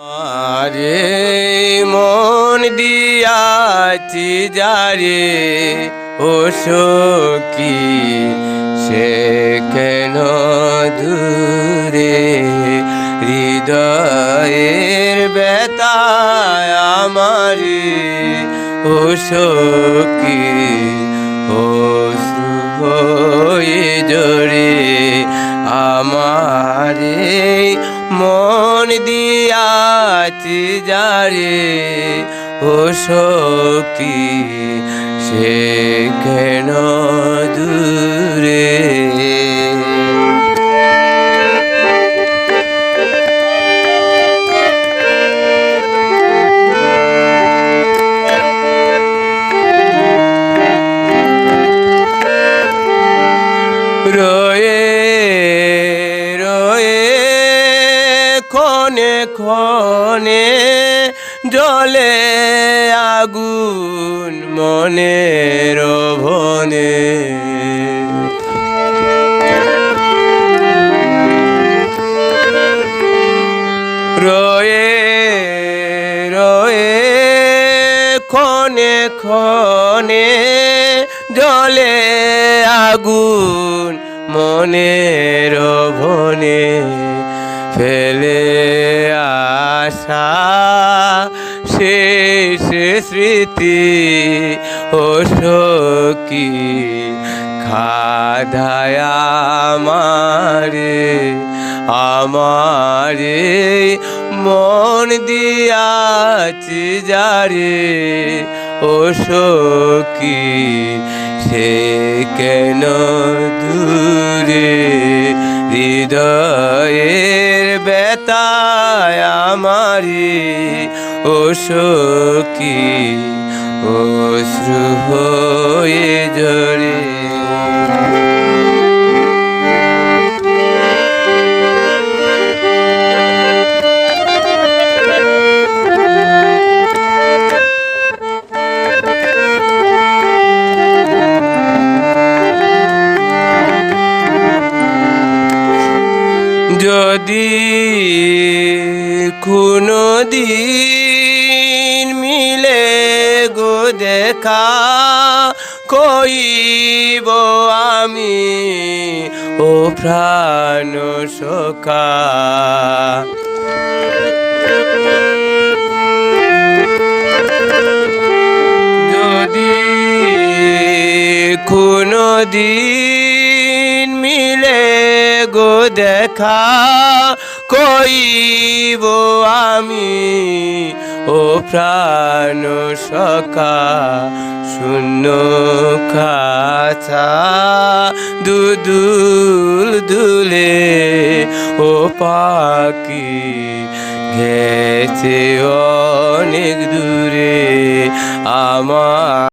আরে মন দিয়াছি যারে ও সখী, সে কেন দূরে হৃদয়ের ব্যথায় আমারে ও সখী, ও হয়ে জোরে আমারে মন দিয়াছি যারে ও সখী, সে কেন দূরে। রয়ে রয়ে ক্ষণে ক্ষণে জ্বলে আগুন মনের ভনে, রয়ে রয়ে ক্ষণে ক্ষণে জ্বলে আগুন মনের ভনে, ফেলে আসা শেষ স্মৃতি ও সখী, খাদায় আমারে আমারে মন দিয়াছি যারে ও সখী, সে কেন দূরে হৃদয়ের ব্যথায় আমারে ও সখী, অশ্রু হয়ে ঝরে। যদি কোনো দিন মিলে গো দেখা কইব আমি ও প্রাণ সখা, যদি কোনো দিন মিলে গো দেখা কইব আমি ও প্রাণ সখা, শূন্য খাঁচা দুদুল দুলে ও পাখি গেছে অনেক দূরে আমার।